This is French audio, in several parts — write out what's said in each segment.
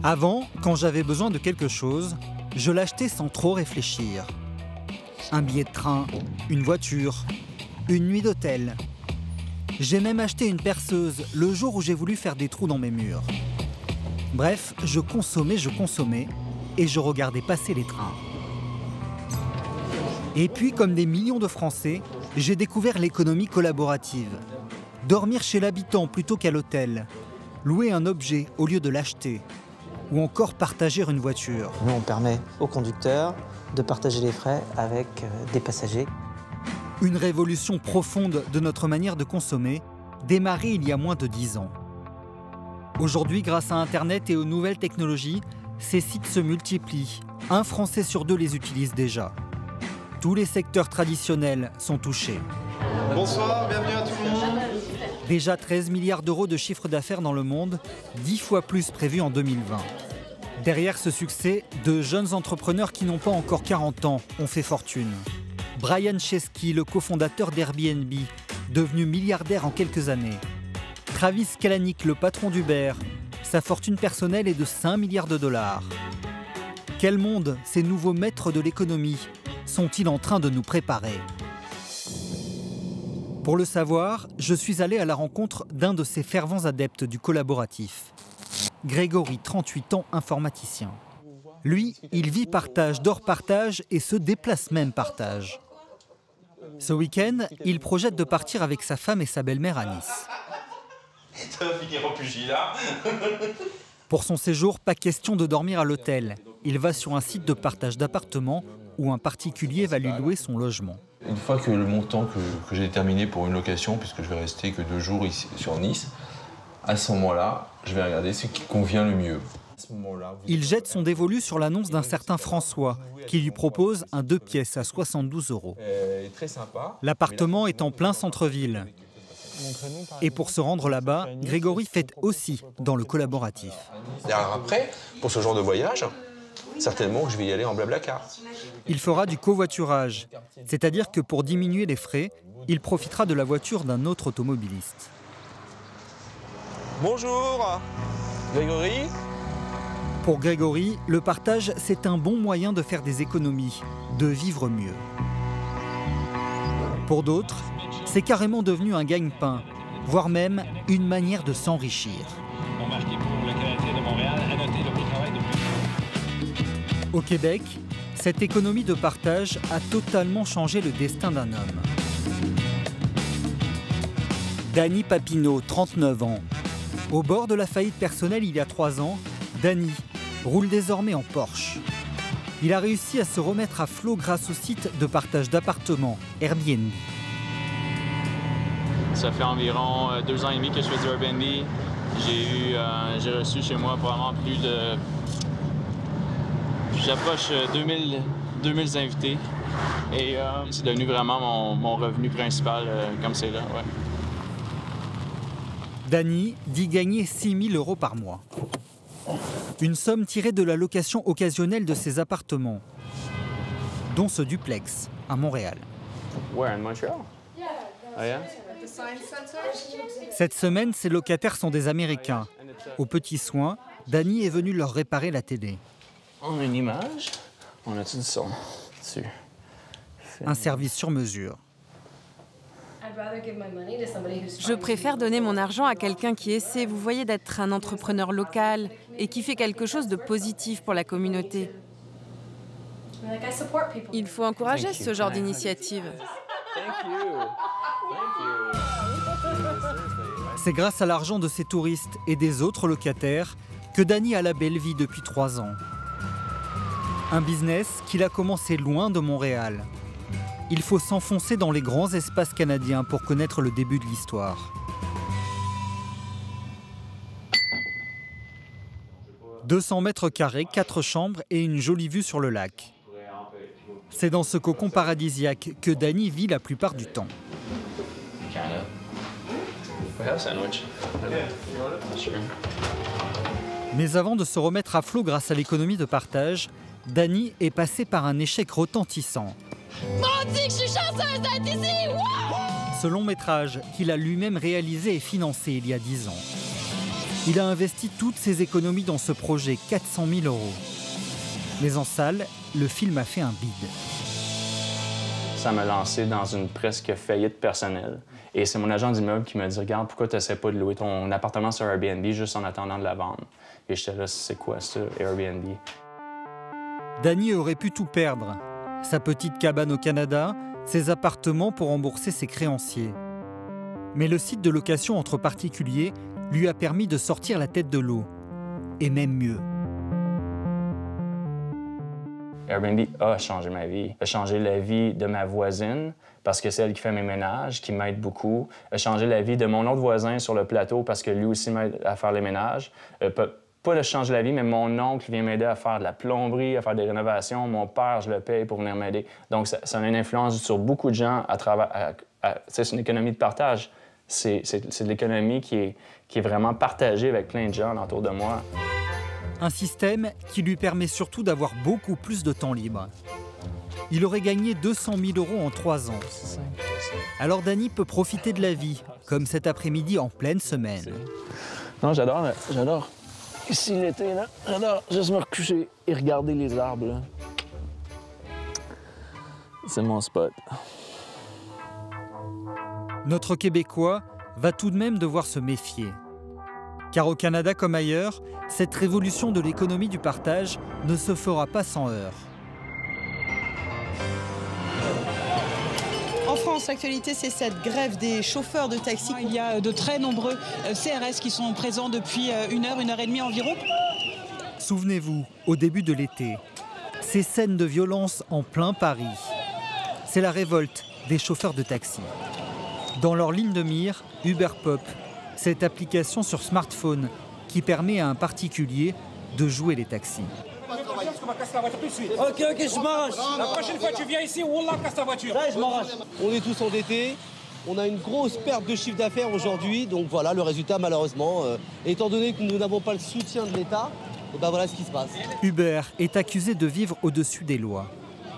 Avant, quand j'avais besoin de quelque chose, je l'achetais sans trop réfléchir. Un billet de train, une voiture, une nuit d'hôtel. J'ai même acheté une perceuse le jour où j'ai voulu faire des trous dans mes murs. Bref, je consommais et je regardais passer les trains. Et puis, comme des millions de Français, j'ai découvert l'économie collaborative. Dormir chez l'habitant plutôt qu'à l'hôtel, louer un objet au lieu de l'acheter, ou encore partager une voiture. Nous, on permet aux conducteurs de partager les frais avec des passagers. Une révolution profonde de notre manière de consommer, démarrée il y a moins de 10 ans. Aujourd'hui, grâce à Internet et aux nouvelles technologies, ces sites se multiplient. Un Français sur 2 les utilise déjà. Tous les secteurs traditionnels sont touchés. Bonsoir, bienvenue à tout le monde. Déjà 13 milliards d'euros de chiffre d'affaires dans le monde, 10 fois plus prévu en 2020. Derrière ce succès, de jeunes entrepreneurs qui n'ont pas encore 40 ans ont fait fortune. Brian Chesky, le cofondateur d'Airbnb, devenu milliardaire en quelques années. Travis Kalanick, le patron d'Uber, sa fortune personnelle est de 5 milliards de dollars. Quel monde ces nouveaux maîtres de l'économie sont-ils en train de nous préparer? Pour le savoir, je suis allé à la rencontre d'un de ces fervents adeptes du collaboratif. Grégory, 38 ans, informaticien. Lui, il vit partage, dort partage et se déplace même partage. Ce week-end, il projette de partir avec sa femme et sa belle-mère à Nice. Ça va finir en pugilat. Pour son séjour, pas question de dormir à l'hôtel. Il va sur un site de partage d'appartements où un particulier va lui louer son logement. Une fois que le montant que j'ai déterminé pour une location, puisque je vais rester que 2 jours ici sur Nice, à ce moment-là, je vais regarder ce qui convient le mieux. Il jette son dévolu sur l'annonce d'un certain François, qui lui propose un 2 pièces à 72 €. L'appartement est en plein centre-ville. Et pour se rendre là-bas, Grégory fait aussi dans le collaboratif. Et alors après, pour ce genre de voyage, certainement que je vais y aller en blablacar. Il fera du covoiturage, c'est-à-dire que pour diminuer les frais, il profitera de la voiture d'un autre automobiliste. Bonjour, Grégory. Pour Grégory, le partage, c'est un bon moyen de faire des économies, de vivre mieux. Pour d'autres, c'est carrément devenu un gagne-pain, voire même une manière de s'enrichir. Au Québec, cette économie de partage a totalement changé le destin d'un homme. Danny Papineau, 39 ans. Au bord de la faillite personnelle il y a 3 ans, Danny roule désormais en Porsche. Il a réussi à se remettre à flot grâce au site de partage d'appartements, Airbnb. Ça fait environ 2 ans et demi que je fais du Airbnb. J'ai reçu chez moi probablement plus de... J'approche 2000 invités. Et c'est devenu vraiment mon revenu principal comme c'est là. Ouais. Danny dit gagner 6 000 € par mois. Une somme tirée de la location occasionnelle de ses appartements, dont ce duplex à Montréal. Where, in Montreal? Oh, yeah? Cette semaine, ses locataires sont des Américains. Aux petits soins, Danny est venu leur réparer la télé. On a une image, on a tout du son dessus. Un service sur mesure. Je préfère donner mon argent à quelqu'un qui essaie, vous voyez, d'être un entrepreneur local et qui fait quelque chose de positif pour la communauté. Il faut encourager ce genre d'initiative. C'est grâce à l'argent de ces touristes et des autres locataires que Danny a la belle vie depuis 3 ans. Un business qu'il a commencé loin de Montréal. Il faut s'enfoncer dans les grands espaces canadiens pour connaître le début de l'histoire. 200 mètres carrés, 4 chambres et une jolie vue sur le lac. C'est dans ce cocon paradisiaque que Danny vit la plupart du temps. Mais avant de se remettre à flot grâce à l'économie de partage, Danny est passé par un échec retentissant. Maudit que je suis chanceuse d'être ici! Wow! Ce long métrage qu'il a lui-même réalisé et financé il y a 10 ans. Il a investi toutes ses économies dans ce projet, 400 000 €. Mais en salle, le film a fait un bide. Ça m'a lancé dans une presque faillite personnelle. Et c'est mon agent d'immeuble qui m'a dit « Regarde, pourquoi tu n'essaies pas de louer ton appartement sur Airbnb juste en attendant de la vendre? » Et j'étais là « C'est quoi ça, Airbnb? » Danny aurait pu tout perdre. Sa petite cabane au Canada, ses appartements pour rembourser ses créanciers. Mais le site de location entre particuliers lui a permis de sortir la tête de l'eau. Et même mieux. Airbnb a changé ma vie. A changé la vie de ma voisine, parce que c'est elle qui fait mes ménages, qui m'aide beaucoup. A changé la vie de mon autre voisin sur le plateau, parce que lui aussi m'aide à faire les ménages. Pas de changer la vie, mais mon oncle vient m'aider à faire de la plomberie, à faire des rénovations. Mon père, je le paye pour venir m'aider. Donc, ça a une influence sur beaucoup de gens à travers... C'est une économie de partage. C'est de l'économie qui est vraiment partagée avec plein de gens autour de moi. Un système qui lui permet surtout d'avoir beaucoup plus de temps libre. Il aurait gagné 200 000 € en 3 ans. Alors Danny peut profiter de la vie, comme cet après-midi en pleine semaine. Non, j'adore. Ici, l'été, là, j'adore juste me recoucher et regarder les arbres, là. C'est mon spot. Notre Québécois va tout de même devoir se méfier. Car au Canada comme ailleurs, cette révolution de l'économie du partage ne se fera pas sans heurts. En France, l'actualité, c'est cette grève des chauffeurs de taxi. Il y a de très nombreux CRS qui sont présents depuis 1 heure et demie environ. Souvenez-vous, au début de l'été, ces scènes de violence en plein Paris. C'est la révolte des chauffeurs de taxi. Dans leur ligne de mire, UberPop, cette application sur smartphone qui permet à un particulier de jouer les taxis. Ok, je m'arrache. La prochaine fois tu viens ici, Wallah, casse ta voiture. Là, je m'arrache. On est tous endettés. On a une grosse perte de chiffre d'affaires aujourd'hui. Donc voilà, le résultat, malheureusement, étant donné que nous n'avons pas le soutien de l'État, et ben voilà ce qui se passe. Uber est accusé de vivre au-dessus des lois.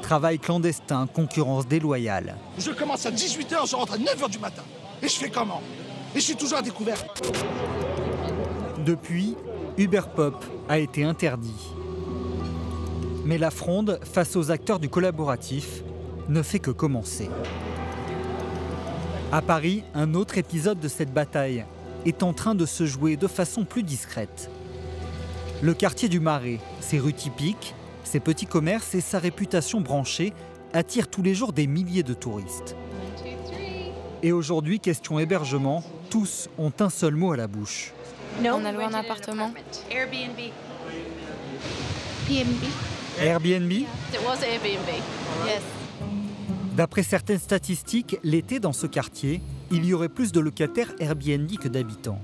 Travail clandestin, concurrence déloyale. Je commence à 18 h, je rentre à 9 h du matin. Et je fais comment? Et je suis toujours à découvert. Depuis, UberPop a été interdit. Mais la fronde face aux acteurs du collaboratif ne fait que commencer. À Paris, un autre épisode de cette bataille est en train de se jouer de façon plus discrète. Le quartier du Marais, ses rues typiques, ses petits commerces et sa réputation branchée attirent tous les jours des milliers de touristes. Et aujourd'hui, question hébergement, tous ont un seul mot à la bouche. On a loué un appartement. Airbnb. Airbnb? It was Airbnb. Yes. D'après certaines statistiques, l'été dans ce quartier, il y aurait plus de locataires Airbnb que d'habitants.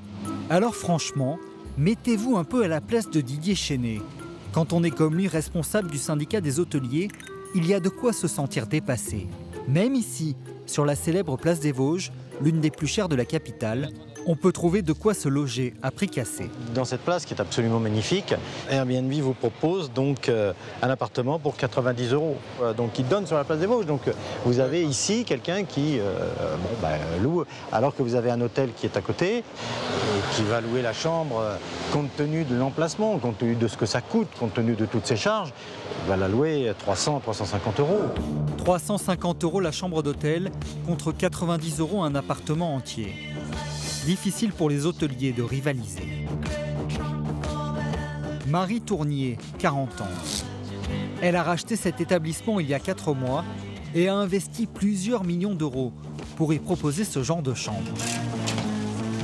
Alors franchement, mettez-vous un peu à la place de Didier Chénet. Quand on est comme lui responsable du syndicat des hôteliers, il y a de quoi se sentir dépassé. Même ici, sur la célèbre place des Vosges, l'une des plus chères de la capitale, on peut trouver de quoi se loger à prix cassé. Dans cette place qui est absolument magnifique, Airbnb vous propose donc un appartement pour 90 €. Donc il donne sur la place des Vosges. Donc vous avez ici quelqu'un qui loue, alors que vous avez un hôtel qui est à côté et qui va louer la chambre compte tenu de l'emplacement, compte tenu de ce que ça coûte, compte tenu de toutes ses charges, il va la louer 300, 350 €. 350 € la chambre d'hôtel contre 90 € un appartement entier. Difficile pour les hôteliers de rivaliser. Marie Tournier, 40 ans. Elle a racheté cet établissement il y a 4 mois et a investi plusieurs millions d'euros pour y proposer ce genre de chambre.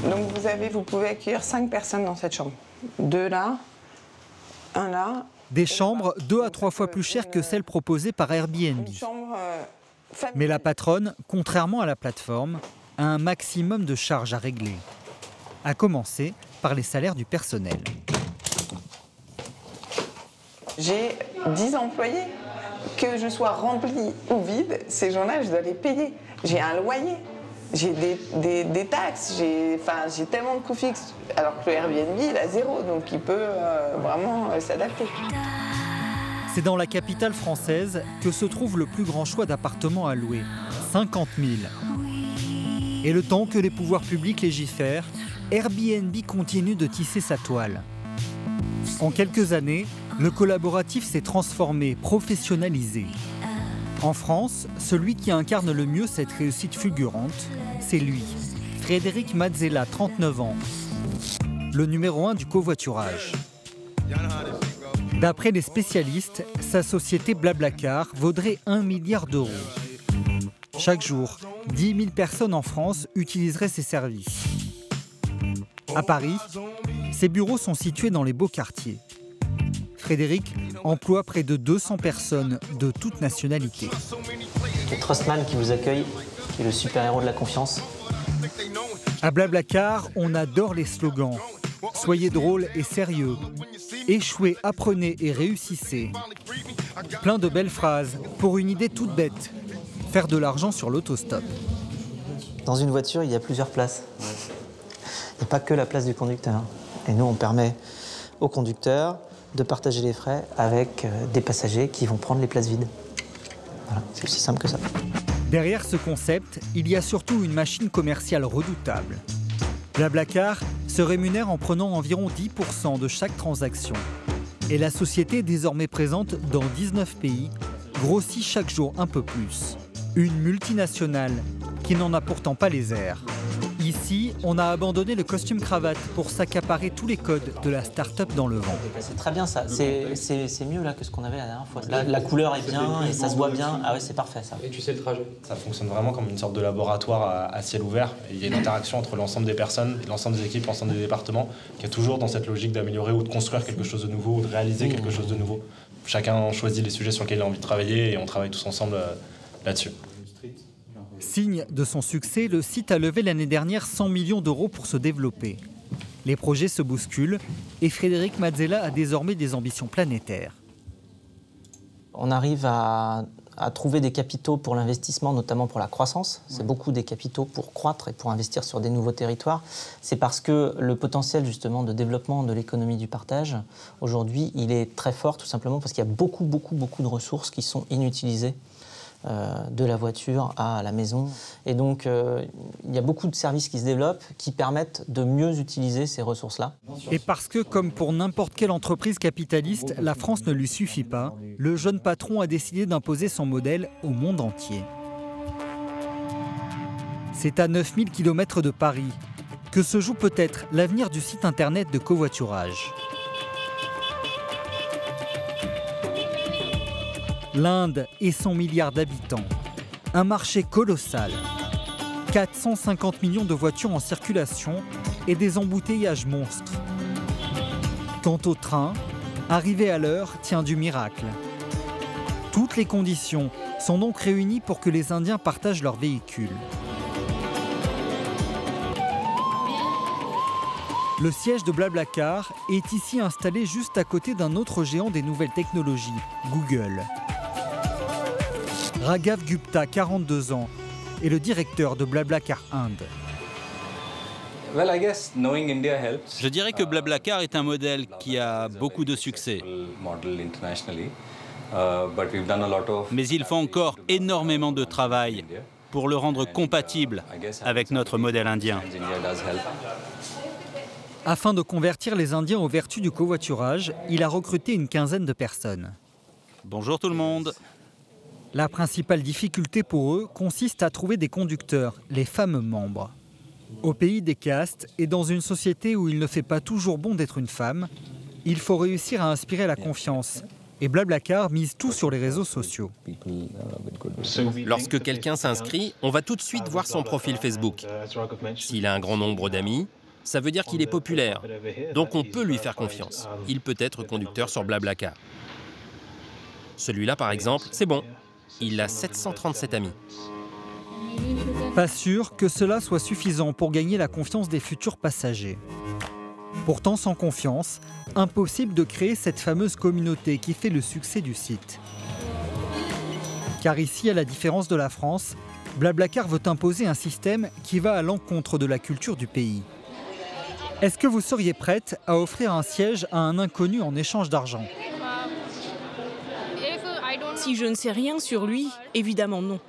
Donc vous pouvez accueillir 5 personnes dans cette chambre. 2 là, 1 là. Des chambres 2 à 3 fois plus chères que celles proposées par Airbnb. Mais la patronne, contrairement à la plateforme, a un maximum de charges à régler. À commencer par les salaires du personnel. J'ai 10 employés. Que je sois rempli ou vide, ces gens-là, je dois les payer. J'ai un loyer, j'ai des taxes, j'ai tellement de coûts fixes. Alors que le Airbnb, il a 0, donc il peut vraiment s'adapter. C'est dans la capitale française que se trouve le plus grand choix d'appartements à louer, 50 000. Et le temps que les pouvoirs publics légifèrent, Airbnb continue de tisser sa toile. En quelques années, le collaboratif s'est transformé, professionnalisé. En France, celui qui incarne le mieux cette réussite fulgurante, c'est lui, Frédéric Mazzella, 39 ans, le numéro 1 du covoiturage. D'après les spécialistes, sa société Blablacar vaudrait 1 milliard d'euros. Chaque jour, 10 000 personnes en France utiliseraient ses services. À Paris, ses bureaux sont situés dans les beaux quartiers. Frédéric emploie près de 200 personnes de toutes nationalités. C'est Trustman qui vous accueille, qui est le super-héros de la confiance. À Blablacar, on adore les slogans. Soyez drôle et sérieux. Échouez, apprenez et réussissez. Plein de belles phrases pour une idée toute bête. Faire de l'argent sur l'autostop. Dans une voiture, il y a plusieurs places. Il n'y a pas que la place du conducteur. Et nous, on permet au conducteur de partager les frais avec des passagers qui vont prendre les places vides. Voilà, c'est aussi simple que ça. Derrière ce concept, il y a surtout une machine commerciale redoutable. Blablacar se rémunère en prenant environ 10% de chaque transaction. Et la société, désormais présente dans 19 pays, grossit chaque jour un peu plus. Une multinationale qui n'en a pourtant pas les airs. Ici, on a abandonné le costume cravate pour s'accaparer tous les codes de la start-up dans le vent. C'est très bien ça, c'est mieux là que ce qu'on avait la dernière fois. La couleur est bien et ça se voit bien. Ah ouais, c'est parfait ça. Et tu sais le trajet. Ça fonctionne vraiment comme une sorte de laboratoire à ciel ouvert. Et il y a une interaction entre l'ensemble des personnes, l'ensemble des équipes, l'ensemble des départements, qui est toujours dans cette logique d'améliorer ou de construire quelque chose de nouveau ou de réaliser quelque chose de nouveau. Chacun choisit les sujets sur lesquels il a envie de travailler et on travaille tous ensemble là-dessus. Signe de son succès, le site a levé l'année dernière 100 millions d'euros pour se développer. Les projets se bousculent et Frédéric Mazzella a désormais des ambitions planétaires. On arrive à trouver des capitaux pour l'investissement, notamment pour la croissance. C'est beaucoup des capitaux pour croître et pour investir sur des nouveaux territoires. C'est parce que le potentiel justement de développement de l'économie du partage, aujourd'hui, il est très fort tout simplement parce qu'il y a beaucoup de ressources qui sont inutilisées. De la voiture à la maison. Et donc, il y a beaucoup de services qui se développent qui permettent de mieux utiliser ces ressources-là. Et parce que, comme pour n'importe quelle entreprise capitaliste, la France ne lui suffit pas, le jeune patron a décidé d'imposer son modèle au monde entier. C'est à 9000 km de Paris que se joue peut-être l'avenir du site internet de covoiturage. L'Inde et son milliard d'habitants. Un marché colossal. 450 millions de voitures en circulation et des embouteillages monstres. Quant au train, arriver à l'heure tient du miracle. Toutes les conditions sont donc réunies pour que les Indiens partagent leurs véhicules. Le siège de Blablacar est ici installé juste à côté d'un autre géant des nouvelles technologies, Google. Raghav Gupta, 42 ans, est le directeur de Blablacar Inde. Je dirais que Blablacar est un modèle qui a beaucoup de succès. Mais il faut encore énormément de travail pour le rendre compatible avec notre modèle indien. Afin de convertir les Indiens aux vertus du covoiturage, il a recruté une quinzaine de personnes. Bonjour tout le monde. La principale difficulté pour eux consiste à trouver des conducteurs, les fameux membres. Au pays des castes et dans une société où il ne fait pas toujours bon d'être une femme, il faut réussir à inspirer la confiance. Et Blablacar mise tout sur les réseaux sociaux. Lorsque quelqu'un s'inscrit, on va tout de suite voir son profil Facebook. S'il a un grand nombre d'amis, ça veut dire qu'il est populaire. Donc on peut lui faire confiance. Il peut être conducteur sur Blablacar. Celui-là, par exemple, c'est bon. Il a 737 amis. Pas sûr que cela soit suffisant pour gagner la confiance des futurs passagers. Pourtant, sans confiance, impossible de créer cette fameuse communauté qui fait le succès du site. Car ici, à la différence de la France, Blablacar veut imposer un système qui va à l'encontre de la culture du pays. Est-ce que vous seriez prête à offrir un siège à un inconnu en échange d'argent ? Si je ne sais rien sur lui, évidemment non.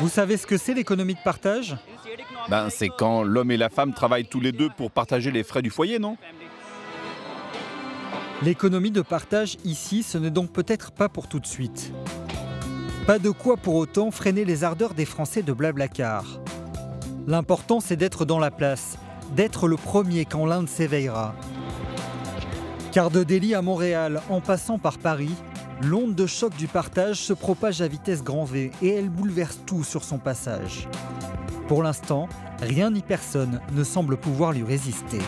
Vous savez ce que c'est l'économie de partage ? Ben, c'est quand l'homme et la femme travaillent tous les deux pour partager les frais du foyer, non? L'économie de partage ici, ce n'est donc peut-être pas pour tout de suite. Pas de quoi pour autant freiner les ardeurs des Français de Blablacar. L'important, c'est d'être dans la place, d'être le premier quand l'Inde s'éveillera. Car de Delhi à Montréal, en passant par Paris, l'onde de choc du partage se propage à vitesse grand V et elle bouleverse tout sur son passage. Pour l'instant, rien ni personne ne semble pouvoir lui résister.